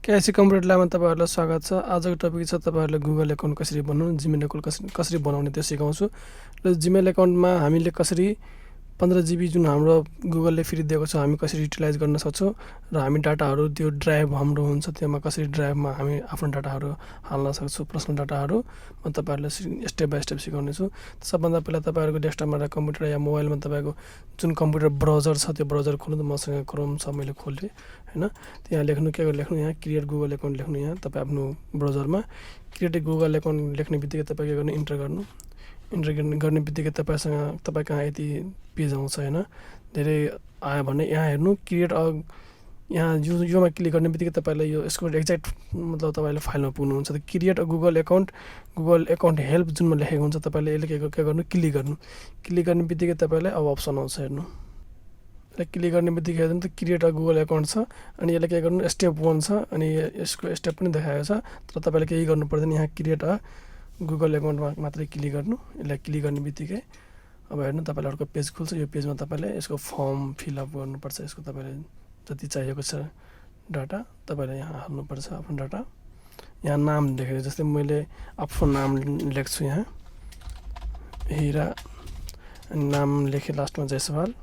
KIC computer ल्याबमा तपाईँहरूलाई स्वागत छ। आजको टपिक छ तपाईँहरूलाई गुगल एकाउन्ट कसरी बनाउनु, जिमेल एकाउन्ट कसरी बनाउने त्यो सिकाउँछु। र जिमेल एकाउन्टमा हामीले कसरी 15 GB जुन हाम्रो गुगलले फ्री दिएको छ हामी कसरी युटिलाइज गर्न सक्छौँ र हामी डाटाहरू त्यो ड्राइभ हाम्रो हुन्छ त्यसमा कसरी ड्राइभमा हामी आफ्नो डाटाहरू हाल्न सक्छौँ, पर्सनल डाटाहरू म तपाईँहरूलाई स्टेप बाई स्टेप सिकाउनेछु। सबभन्दा पहिला तपाईँहरूको डेस्कटपमा र कम्प्युटर या मोबाइलमा तपाईँको जुन कम्प्युटर ब्राउजर छ त्यो ब्राउजर खोल्नु। मसँग क्रोम छ, मैले खोलेँ होइन। त्यहाँ लेख्नु, के लेख्नु, यहाँ क्रिएट गुगल एकाउन्ट लेख्नु। यहाँ तपाईँ आफ्नो ब्राउजरमा क्रिएट गुगल एकाउन्ट लेख्ने बित्तिकै तपाईँ के गर्नु, इन्टर गर्नु। इन्टर गर्ने बित्तिकै तपाईँ कहाँ यति पेज आउँछ होइन, धेरै आयो भने यहाँ हेर्नु क्रिएट यहाँ योमा क्लिक गर्ने बित्तिकै तपाईँलाई यो यसको एक्ज्याक्ट मतलब तपाईँले फाइलमा पुग्नुहुन्छ। त क्रिएट गुगल एकाउन्ट हेल्प जुनमा लेखेको हुन्छ तपाईँले यसले के गर्नु, क्लिक गर्नु। क्लिक गर्ने बित्तिकै तपाईँलाई अब अप्सन आउँछ हेर्नु। र क्लिक गर्ने बित्तिकै हेर्नु त क्रिएट गुगल एकाउन्ट छ अनि यसले के गर्नु, स्टेप 1 छ अनि यसको स्टेप पनि देखाएको छ। तर तपाईँले केही गर्नु पर्दैन, यहाँ क्रिएट गुगल एकाउन्टमा मात्रै क्लिक गर्नु। यसलाई क्लिक गर्ने बित्तिकै अब हेर्नु तपाईँलाई अर्को पेज खुल्छ। यो पेजमा तपाईँले यसको फर्म फिलअप गर्नुपर्छ। यसको तपाईँले जति चाहिएको छ डाटा तपाईँले यहाँ हाल्नुपर्छ, आफ्नो डाटा। यहाँ नाम लेखेको, जस्तै मैले आफ्नो नाम लेख्छु यहाँ हिरा, अनि नाम लेखेँ लास्टमा जयसवाल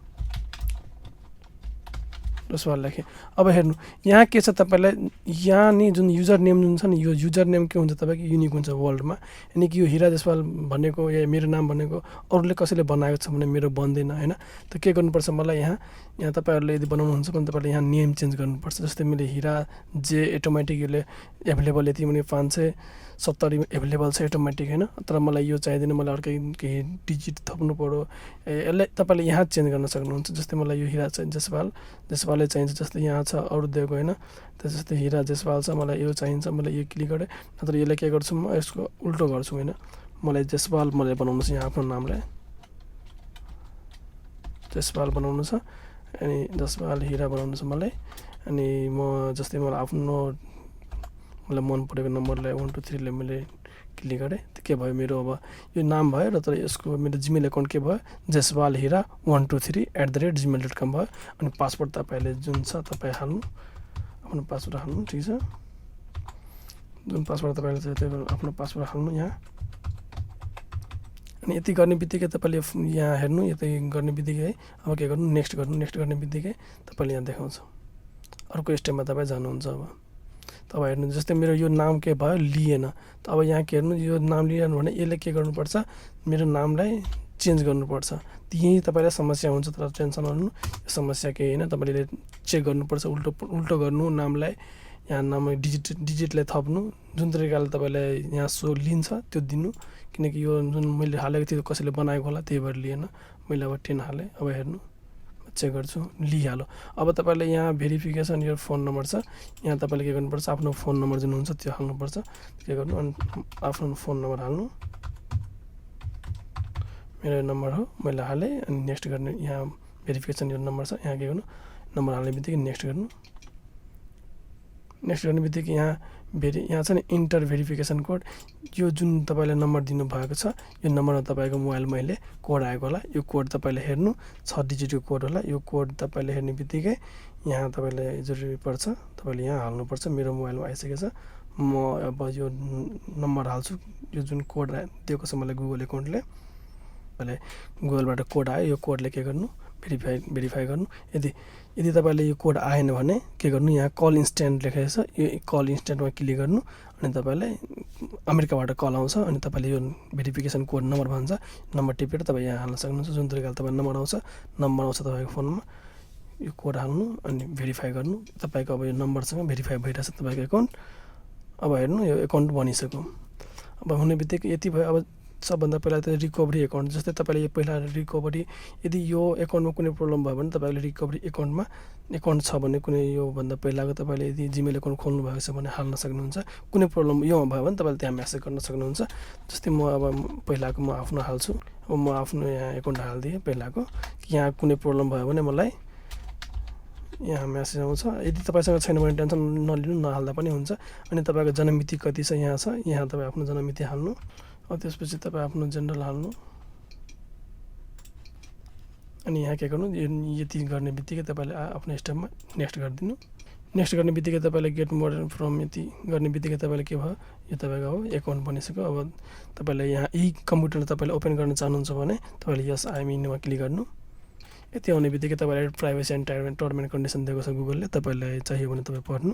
लेखेँ। अब हेर्नु यहाँ के छ, तपाईँलाई यहाँ नि जुन युजर नेम जुन छ नि, यो युजर नेम के हुन्छ तपाईँको युनिक हुन्छ वर्ल्डमा। यानि कि यो हिरा जयसवाल भनेको या मेरो नाम भनेको अरूले कसैले बनाएको छ भने मेरो बन्दैन होइन। त के गर्नुपर्छ, मलाई यहाँ तपाईँहरूले यदि बनाउनुहुन्छ भने तपाईँले यहाँ नेम चेन्ज गर्नुपर्छ। जस्तै मैले हिरा जे अटोमेटिक यसले एभाइलेबल यति भने 570 एभाइलेबल छ अटोमेटिक होइन। तर मलाई यो चाहिँदैन, मलाई अर्कै केही डिजिट थप्नु पऱ्यो, यसलाई तपाईँले यहाँ चेन्ज गर्न सक्नुहुन्छ। जस्तै मलाई यो हिरा चाहिँ जयसवालै चाहिन्छ, जस्तै यहाँ छ अरू दिएको होइन। त जस्तै हिरा जयसवाल छ, मलाई यो चाहिन्छ, मलाई यो क्लिक गरेँ। नत्र यसलाई के गर्छु, म यसको उल्टो गर्छु होइन। मलाई जयसवाल मलाई बनाउनु छ, यहाँ आफ्नो नामलाई जयसवाल बनाउनु छ, अनि जयसवाल हिरा बनाउनु छ मलाई। अनि म जस्तै मलाई मन परेको नम्बरलाई 1 2 3 ले मैले क्लिक गरेँ। त के भयो, मेरो अब यो नाम भयो र तर यसको मेरो जिमेल एकाउन्ट के भयो, जयसवाल हिरा 123@gmail.com भयो। अनि पासवर्ड तपाईँले जुन छ तपाईँ हाल्नु, आफ्नो पासवर्ड हाल्नु, ठिक छ। जुन पासवर्ड तपाईँले चाहिँ त्यो आफ्नो पासवर्ड हाल्नु यहाँ। अनि यति गर्ने बित्तिकै तपाईँले यहाँ हेर्नु, यति गर्ने बित्तिकै अब के गर्नु, नेक्स्ट गर्नु। नेक्स्ट गर्ने बित्तिकै तपाईँले यहाँ देखाउँछ अर्को स्टेपमा तपाईँ जानुहुन्छ। अब हेर्नु, जस्तै मेरो यो नाम के भयो, लिएन। त अब यहाँ के हेर्नु, यो नाम लिएन भने यसले के गर्नुपर्छ, मेरो नामलाई चेन्ज गर्नुपर्छ। यहीँ तपाईँलाई समस्या हुन्छ, तर टेन्सन नलिनु, यो समस्या केही होइन। तपाईँले चेक गर्नुपर्छ, उल्टो गर्नु नामलाई। यहाँ नाम डिजिटलाई थप्नु, जुन तरिकाले तपाईँलाई यहाँ सो लिन्छ त्यो दिनु। किनकि यो जुन मैले हालेको थिएँ कसैले बनाएको होला, त्यही भएर लिएन। मैले अब 10 हालेँ। अब हेर्नु चेक गर्छु, लिइहाल्यो। अब तपाईँले यहाँ भेरिफिकेसन यो फोन नम्बर छ, यहाँ तपाईँले के गर्नुपर्छ, आफ्नो फोन नम्बर जुन हुन्छ त्यो हाल्नुपर्छ। के गर्नु, अनि आफ्नो फोन नम्बर हाल्नु, मेरो नम्बर हो, मैले हालेँ। अनि नेक्स्ट गर्ने, यहाँ भेरिफिकेसन यो नम्बर छ, यहाँ के गर्नु, नम्बर हाल्ने बित्तिकै नेक्स्ट गर्नु। नेक्स्ट गर्ने बित्तिकै यहाँ छ नि इन्टर भेरिफिकेसन कोड। यो जुन तपाईँले नम्बर दिनुभएको छ यो नम्बरमा तपाईँको मोबाइलमा अहिले कोड आएको होला। यो कोड तपाईँले हेर्नु, 6 डिजिटको कोड होला। यो कोड तपाईँले हेर्ने बित्तिकै यहाँ तपाईँलाई जरुरी पर्छ, तपाईँले यहाँ हाल्नुपर्छ। मेरो मोबाइलमा आइसकेको छ, म अब यो नम्बर हाल्छु। यो जुन कोड दिएको छ मलाई गुगल एकाउन्टले, मैले गुगलबाट कोड आयो, यो कोडले के गर्नु, भेरिफाई गर्नु। यदि तपाईँले यो कोड आएन भने के गर्नु, यहाँ कल इन्स्ट्यान्ट लेखेको छ, यो कल इन्स्ट्यान्टमा क्लिक गर्नु। अनि तपाईँलाई अमेरिकाबाट कल आउँछ, अनि तपाईँले यो भेरिफिकेसन कोड नम्बर भन्छ, नम्बर टिपेर तपाईँ यहाँ हाल्न सक्नुहुन्छ। जुन तरिकाले तपाईँ नम्बर आउँछ तपाईँको फोनमा, यो कोड हाल्नु अनि भेरिफाई गर्नु। तपाईँको अब यो नम्बरसँग भेरिफाई भइरहेछ तपाईँको एकाउन्ट। अब हेर्नु, यो एकाउन्ट बनिसक्यो। अब हुने बित्तिकै यति भयो। अब सबभन्दा पहिला त रिकभरी एकाउन्ट, जस्तै तपाईँले यो पहिला रिकभरी, यदि यो एकाउन्टमा कुनै प्रब्लम भयो भने तपाईँले रिकभरी एकाउन्ट छ भने कुनै योभन्दा पहिलाको तपाईँले यदि जिमेल एकाउन्ट खोल्नु भएको छ भने हाल्न सक्नुहुन्छ। कुनै प्रब्लम योमा भयो भने तपाईँले त्यहाँ म्यासेज गर्न सक्नुहुन्छ। जस्तै म अब पहिलाको म आफ्नो हाल्छु। अब म आफ्नो यहाँ एकाउन्ट हालिदिएँ पहिलाको। यहाँ कुनै प्रब्लम भयो भने मलाई यहाँ म्यासेज आउँछ। यदि तपाईँसँग छैन भने टेन्सन नलिनु, नहाल्दा पनि हुन्छ। अनि तपाईँको जन्ममिति कति छ यहाँ छ, यहाँ तपाईँ आफ्नो जन्ममिति हाल्नु। त्यसपछि तपाईँ आफ्नो जेनरल हाल्नु। अनि यहाँ के गर्नु, यति गर्ने बित्तिकै तपाईँले आफ्नो स्टेपमा नेक्स्ट गरिदिनु। नेक्स्ट गर्ने बित्तिकै तपाईँले गेट मोर फ्रम यति गर्ने बित्तिकै तपाईँले के भयो, यो तपाईँको हो एकाउन्ट बनिसक्यो। अब तपाईँले यहाँ यही कम्प्युटर तपाईँले ओपन गर्न चाहनुहुन्छ भने तपाईँले यस आइएम इनमा क्लिक गर्नु। यति आउने बित्तिकै तपाईँले privacy and term and condition दिएको छ गुगलले, तपाईँलाई चाहियो भने तपाईँ पढ्नु।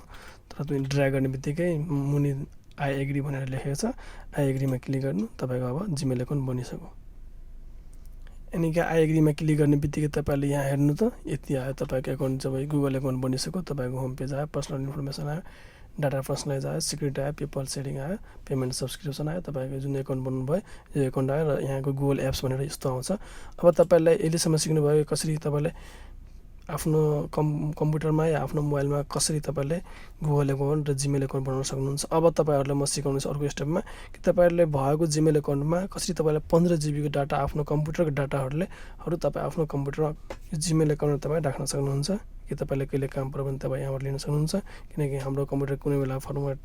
तर तपाईँ ड्र्याग गर्ने बित्तिकै मुनि आई एग्री भनेर लेखेको छ, आई एग्रीमा क्लिक गर्नु। तपाईँको अब जिमेल एकाउन्ट बनिसक्यो। अनि कि आई एग्रीमा क्लिक गर्ने बित्तिकै तपाईँले यहाँ हेर्नु त यति आयो तपाईँको एकाउन्ट। जब गुगल एकाउन्ट बनिसक्यो तपाईँको होम पेज आयो, पर्सनल इन्फर्मेसन आयो, डाटा पर्सनलाइज आयो, सिक्रेट आयो, पेपल सेटिङ आयो, पेमेन्ट सब्सक्रिप्सन आयो, तपाईँको जुन एकाउन्ट बन्नु भयो यो एकाउन्ट आयो र यहाँको गुगल एप्स भनेर यस्तो आउँछ। अब तपाईँलाई अहिलेसम्म सिक्नुभयो कसरी तपाईँले आफ्नो कम्प्युटरमा या आफ्नो मोबाइलमा कसरी तपाईँले गुगल एकाउन्ट र जिमेल एकाउन्ट बनाउन सक्नुहुन्छ। अब तपाईँहरूलाई म सिकाउनेछु अर्को स्टेपमा कि तपाईँहरूले भएको जिमेल एकाउन्टमा कसरी तपाईँले 15 GB को डाटा आफ्नो कम्प्युटरको डाटाहरू तपाईँ आफ्नो कम्प्युटरमा जिमेल एकाउन्टमा तपाईँ राख्न सक्नुहुन्छ। कि तपाईँले कहिले काम पऱ्यो भने तपाईँ यहाँबाट लिन सक्नुहुन्छ, किनकि हाम्रो कम्प्युटर कुनै बेला फर्मेट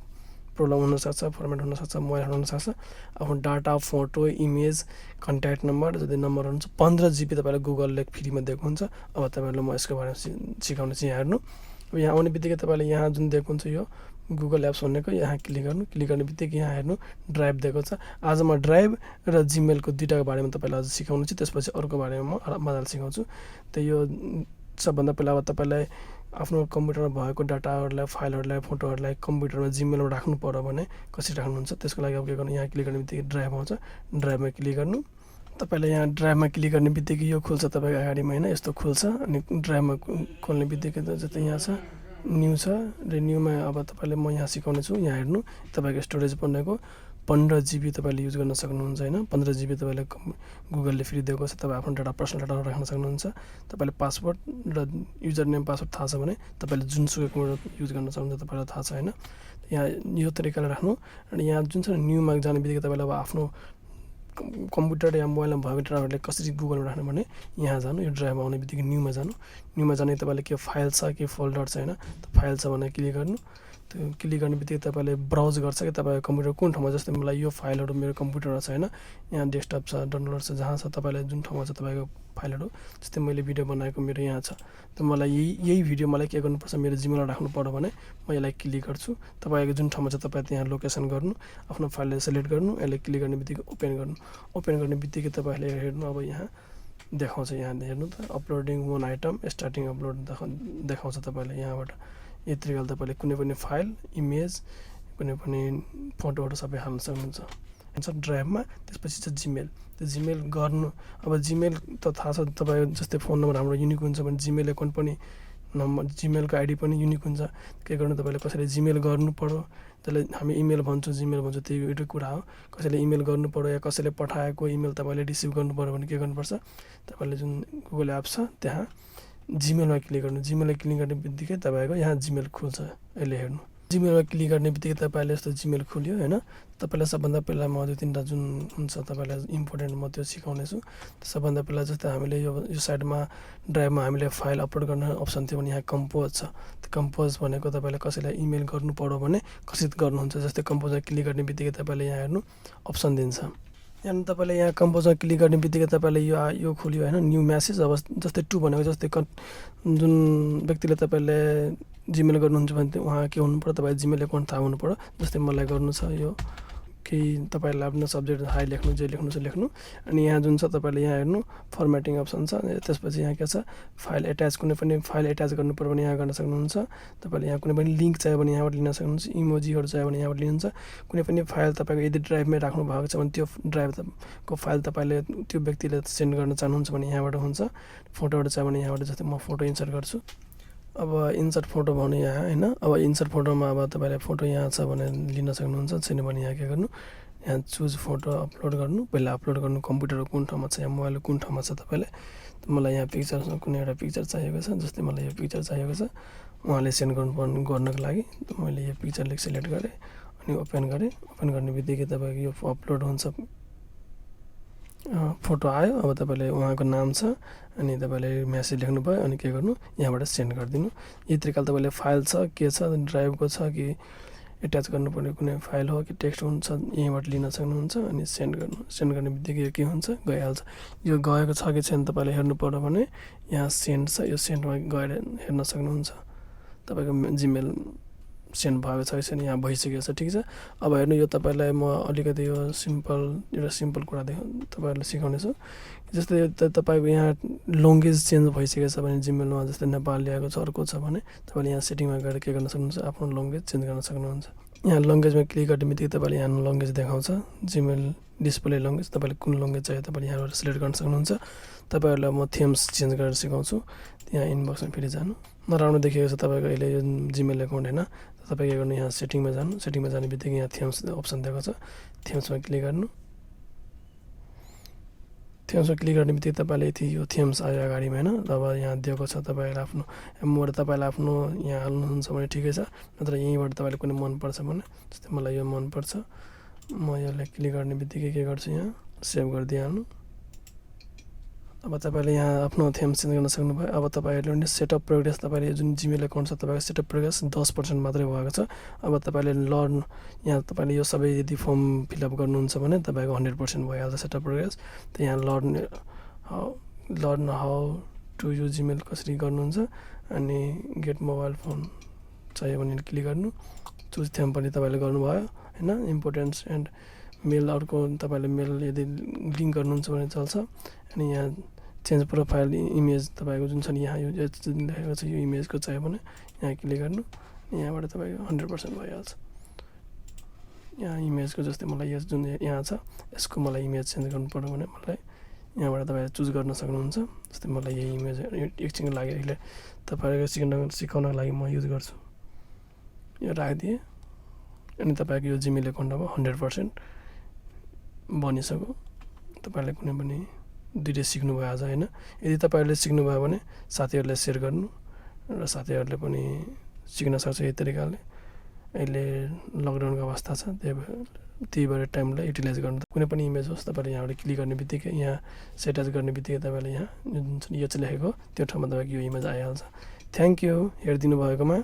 प्रब्लम हुनसक्छ, फर्मेट हुनसक्छ, मोबाइल हुनसक्छ। आफ्नो data, photo, image, contact number जति नम्बर हुन्छ 15 GB तपाईँलाई गुगलले फ्रीमा दिएको हुन्छ। अब तपाईँहरूलाई म यसको बारेमा सिकाउने चाहिँ यहाँ हेर्नु। अब यहाँ आउने बित्तिकै तपाईँले यहाँ जुन दिएको हुन्छ यो गुगल एप्स भनेको यहाँ क्लिक गर्नु। क्लिक गर्ने बित्तिकै यहाँ हेर्नु ड्राइभ दिएको छ। आज म ड्राइभ र जिमेलको दुईटाको बारेमा तपाईँलाई आज सिकाउनु छु, त्यसपछि अर्को बारेमा म मजाले सिकाउँछु। त यो सबभन्दा पहिला अब तपाईँलाई आफ्नो कम्प्युटरमा भएको डाटाहरूलाई, फाइलहरूलाई, फोटोहरूलाई कम्प्युटरमा जिमेलमा राख्नु पर्यो भने कसरी राख्नुहुन्छ त्यसको लागि अब के गर्नु, यहाँ क्लिक गर्ने बित्तिकै ड्राइभ आउँछ, ड्राइभमा क्लिक गर्नु। तपाईँले यहाँ ड्राइभमा क्लिक गर्ने बित्तिकै यो खुल्छ तपाईँको अगाडिमा होइन, यस्तो खुल्छ। अनि ड्राइभमा खोल्ने बित्तिकै जस्तै यहाँ छ न्यू छ र न्यूमा अब तपाईँले म यहाँ सिकाउने छु। यहाँ हेर्नु तपाईँको स्टोरेज बनेको 15 GB तपाईँले युज गर्न सक्नुहुन्छ होइन। 15 GB तपाईँले गुगलले फ्री दिएको छ, तपाईँ आफ्नो डाटा, पर्सनल डाटा राख्न सक्नुहुन्छ। तपाईँले पासवर्ड र युजर नेम पासवर्ड थाहा छ भने तपाईँले जुनसुकै कम्प्युटर युज गर्न सक्नुहुन्छ, तपाईँलाई थाहा छ होइन। यहाँ यो तरिकाले राख्नु। अनि यहाँ जुन छ न्यूमा जाने बित्तिकै तपाईँले अब आफ्नो कम्प्युटर या मोबाइलमा भएको डाटाहरूले कसरी गुगलमा राख्नु भने यहाँ जानु, यो ड्राइभ आउने बित्तिकै न्यूमा जानु। न्यूमा जाने तपाईँले के फाइल छ के फोल्डर छ होइन, फाइल छ भने क्लिक गर्नु। त्यो क्लिक गर्ने बित्तिकै तपाईँले ब्राउज गर्छ कि तपाईँको कम्प्युटर कुन ठाउँमा, जस्तै मलाई यो फाइलहरू मेरो कम्प्युटरमा छ होइन, यहाँ डेस्कटप छ, डाउनलोड छ, जहाँ छ तपाईँलाई जुन ठाउँमा छ तपाईँको फाइलहरू। जस्तै मैले भिडियो बनाएको मेरो यहाँ छ, त मलाई यही भिडियो मलाई के गर्नुपर्छ, मेरो जिमेलमा राख्नु पर्यो भने म यसलाई क्लिक गर्छु। तपाईँको जुन ठाउँमा छ तपाईँ त्यहाँ लोकेसन गर्नु, आफ्नो फाइललाई सेलेक्ट गर्नु, यसलाई क्लिक गर्ने बित्तिकै ओपन गर्नु। ओपन गर्ने बित्तिकै तपाईँले हेर्नु अब यहाँ देखाउँछ, यहाँ हेर्नु त uploading one item starting upload देखाउँछ तपाईँले यहाँबाट। यति तरिकाले तपाईँले कुनै पनि फाइल, इमेज, कुनै पनि फोटोहरू सबै हाल्न सक्नुहुन्छ ड्राइभमा। त्यसपछि चाहिँ जिमेल, त्यो जिमेल गर्नु। अब जिमेल त थाहा छ तपाईँको, जस्तै फोन नम्बर हाम्रो युनिक हुन्छ भने जिमेल एकाउन्ट पनि नम्बर, जिमेलको आइडी पनि युनिक हुन्छ। के गर्नु, तपाईँले कसैले जिमेल गर्नु पर्यो, त्यसलाई हामी इमेल भन्छौँ, जिमेल भन्छौँ, त्यो एउटा कुरा हो। कसैले इमेल गर्नु पर्यो या कसैले पठाएको इमेल तपाईँले रिसिभ गर्नु पर्यो भने के गर्नुपर्छ, तपाईँले जुन गुगल एप छ त्यहाँ जिमेलमा क्लिक गर्नु। जिमेलमा क्लिक गर्ने बित्तिकै तपाईँको यहाँ जिमेल खुल्छ, यसले हेर्नु। जिमेलमा क्लिक गर्ने बित्तिकै तपाईँले यस्तो जिमेल खुल्यो होइन। तपाईँलाई सबभन्दा पहिला म 2-3टा जुन हुन्छ तपाईँलाई इम्पोर्टेन्ट म त्यो सिकाउनेछु। सबभन्दा पहिला जस्तै हामीले यो साइडमा ड्राइभमा हामीले फाइल अपलोड गर्न अप्सन थियो भने यहाँ कम्पोज छ। त्यो कम्पोज भनेको तपाईँले कसैलाई इमेल गर्नु पर्यो भने कसरी गर्नुहुन्छ, जस्तै कम्पोजमा क्लिक गर्ने बित्तिकै तपाईँले यहाँ हेर्नु अप्सन दिन्छ। यहाँ तपाईँले यहाँ कम्पोजमा क्लिक गर्ने बित्तिकै तपाईँले यो खोल्यो होइन, न्यू म्यासेज। अब जस्तै 2 भनेको जस्तै जुन व्यक्तिले तपाईँले जिमेल गर्नुहुन्छ भने उहाँ के हुनु पर्यो, तपाईँ जिमेल एकाउन्ट थाहा हुनु पर्यो। जस्तै मलाई गर्नु छ यो केही तपाईँलाई आफ्नो सब्जेक्ट हाई लेख्नु, जे लेख्नु छ लेख्नु। अनि यहाँ जुन छ तपाईँले यहाँ हेर्नु फर्मेटिङ अप्सन छ। त्यसपछि यहाँ के छ फाइल एट्याच, कुनै पनि फाइल एट्याच गर्नु पर्यो भने यहाँ गर्न सक्नुहुन्छ। तपाईँले यहाँ कुनै पनि लिङ्क चाहियो भने यहाँबाट लिन सक्नुहुन्छ, इमोजीहरू चाहियो भने यहाँबाट लिनुहुन्छ। कुनै पनि फाइल तपाईँको यदि ड्राइभमै राख्नु भएको छ भने त्यो ड्राइभको फाइल तपाईँले त्यो व्यक्तिले सेन्ड गर्न चाहनुहुन्छ भने यहाँबाट हुन्छ। फोटोहरू चाहियो भने यहाँबाट, जस्तै म फोटो इन्सर्ट गर्छु। अब इन्सर्ट फोटो भन्नु यहाँ होइन। अब इन्सर्ट फोटोमा अब तपाईँले फोटो यहाँ छ भने लिन सक्नुहुन्छ, छैन भने यहाँ के गर्नु, यहाँ चुज फोटो अपलोड गर्नु। पहिला अपलोड गर्नु कम्प्युटर कुन ठाउँमा छ या मोबाइल कुन ठाउँमा छ तपाईँले। मलाई यहाँ पिक्चर कुनै एउटा पिक्चर चाहिएको छ, जस्तै मलाई यो पिक्चर चाहिएको छ उहाँले सेन्ड गर्नको लागि। मैले यो पिक्चरले सिलेक्ट गरेँ अनि ओपन गरेँ। ओपन गर्ने बित्तिकै तपाईँको यो अपलोड हुन्छ, फोटो आयो। अब तपाईँले उहाँको नाम छ अनि तपाईँले म्यासेज लेख्नुभयो अनि के गर्नु, यहाँबाट सेन्ड गरिदिनु। यही तरिकाले तपाईँले फाइल छ के छ, ड्राइभको छ कि एट्याच गर्नुपर्ने कुनै फाइल हो कि टेक्स्ट हुन्छ यहीँबाट लिन सक्नुहुन्छ अनि सेन्ड गर्नु। सेन्ड गर्ने बित्तिकै यो के हुन्छ, गइहाल्छ। यो गएको छ कि छैन तपाईँले हेर्नु पर्यो भने यहाँ सेन्ड छ, यो सेन्डमा गएर हेर्न सक्नुहुन्छ। तपाईँको जिमेल सेन्ड भएको छ छैन, यहाँ भइसकेको छ। ठिक छ, अब हेर्नु यो तपाईँलाई म अलिकति यो एउटा सिम्पल कुरा तपाईँहरूलाई सिकाउनेछु। जस्तै तपाईँको यहाँ ल्याङ्ग्वेज चेन्ज भइसकेको छ भने जिमेलमा, जस्तै नेपाल ल्याएको छ, अर्को छ भने तपाईँले यहाँ सेटिङमा गएर के गर्न सक्नुहुन्छ, आफ्नो ल्याङ्ग्वेज चेन्ज गर्न सक्नुहुन्छ। यहाँ ल्याङ्ग्वेजमा क्लिक गर्ने बित्तिकै तपाईँले यहाँ ल्याङ्ग्वेज देखाउँछ, जिमेल डिस्प्ले ल्याङ्ग्वेज। तपाईँले कुन ल्याङ्ग्वेज चाहियो तपाईँले यहाँबाट सिलेक्ट गर्न सक्नुहुन्छ। तपाईँहरूलाई म थीम्स चेन्ज गरेर सिकाउँछु। यहाँ इनबक्समा फेरि जानु, नराम्रो देखिएको छ तपाईँको अहिले यो जिमेल एकाउन्ट होइन। तपाईँ के गर्नु, यहाँ सेटिङमा जानु, सेटिङमा जाने बित्तिकै यहाँ थीम्स अप्सन दिएको छ, थीम्समा क्लिक गर्नु। थीम्समा क्लिक गर्ने बित्तिकै तपाईँले यति यो थीम्स आयो अगाडिमा होइन। अब यहाँ दिएको छ तपाईँलाई आफ्नो मबाट तपाईँलाई आफ्नो यहाँ हाल्नुहुन्छ भने ठिकै छ, नत्र यहीँबाट तपाईँले कुनै मनपर्छ भने, जस्तै मलाई यो मनपर्छ, म यसलाई क्लिक गर्ने बित्तिकै के गर्छु, यहाँ सेभ गरिदिइहाल्नु। अब तपाईँले यहाँ आफ्नो थीम्स चेन्ज गर्न सक्नुभयो। अब तपाईँहरूले सेटअप प्रोग्रेस, तपाईँले जुन जिमेल एकाउन्ट छ तपाईँको सेटअप प्रोग्रेस 10% मात्रै भएको छ। अब तपाईँले लर्न, यहाँ तपाईँले यो सबै यदि फर्म फिलअप गर्नुहुन्छ भने तपाईँको 100% भइहाल्छ सेटअप प्रोग्रेस। त यहाँ learn how to use Gmail कसरी गर्नुहुन्छ, अनि गेट मोबाइल फोन चाहियो भने क्लिक गर्नु। चुज थीम पनि तपाईँले गर्नुभयो होइन, इम्पोर्टेन्स एन्ड मेल, अर्को तपाईँले मेल यदि लिङ्क गर्नुहुन्छ भने चल्छ। अनि यहाँ चेन्ज प्रोफाइल इमेज तपाईँको जुन छ नि, यहाँ यो जुन लेखेको छ यो इमेजको चाहियो भने यहाँ क्लिक गर्नु, यहाँबाट तपाईँको 100% भइहाल्छ। यहाँ इमेजको जस्तै मलाई यो जुन यहाँ छ यसको मलाई इमेज चेन्ज गर्नु पर्यो भने मलाई यहाँबाट तपाईँले चुज गर्न सक्नुहुन्छ। जस्तै मलाई यही इमेज एकछिनको लागि अहिले तपाईँहरूको सिकाउनको लागि म युज गर्छु, यो राखिदिएँ। अनि तपाईँको यो जिमेल एकाउन्ट अब 100% बनिसक्यो। तपाईँले कुनै पनि दुइटै सिक्नुभयो आज होइन। यदि तपाईँहरूले सिक्नुभयो भने साथीहरूलाई सेयर गर्नु, र साथीहरूले पनि सिक्न सक्छ यही तरिकाले। अहिले लकडाउनको अवस्था छ, त्यही भएर टाइमलाई युटिलाइज गर्नु। कुनै पनि इमेज होस् तपाईँले यहाँबाट क्लिक गर्ने बित्तिकै, यहाँ सेटअप गर्ने बित्तिकै तपाईँले यहाँ जुन यो चाहिँ लेखेको त्यो ठाउँमा तपाईँको यो इमेज आइहाल्छ। थ्याङ्क यू हेरिदिनु भएकोमा।